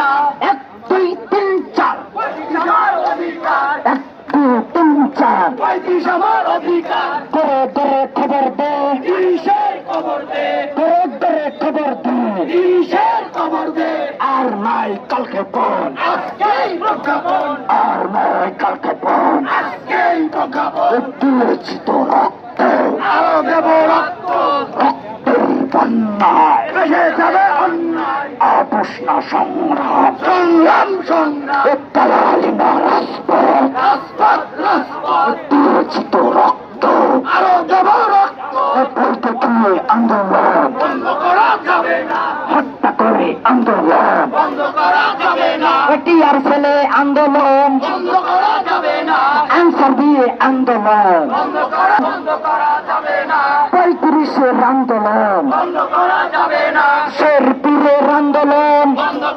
1 2 3 4 আমার অধিকার 1 2 3 4 পঁয়ত্রিশ আমার অধিকার করে দরে খবর দে তিরিশের খবর দে করে দরে খবর দে তিরিশের খবর দে আর নাই কালকে পণ আজকেই প্রজ্ঞাপন আর নাই কালকে পণ আজকেই প্রজ্ঞাপন দিয়েছি তো রক্ত আরো দেব রক্ত রক্তের বন্যায় বেসে যাবে অন্যায় আপোষ না সংগ্রাম সংগ্রাম সংগ্রাম দালালি না রাজপথ রাজপথ রাজপথ দিয়েছি তো রক্ত আরো দেব রক্ত বলতে গিয়ে আন্দোলন বন্ধ করা যাবে না হত্যা করে আন্দোলন বন্ধ করা যাবে না এটি আর ছেলে আন্দোলন বন্ধ করা যাবে না আনসার দিয়ে আন্দোলন বন্ধ করা যাবে না 35-এর আন্দোলন বন্ধ করা যাবে না শেরপুরের আন্দোলন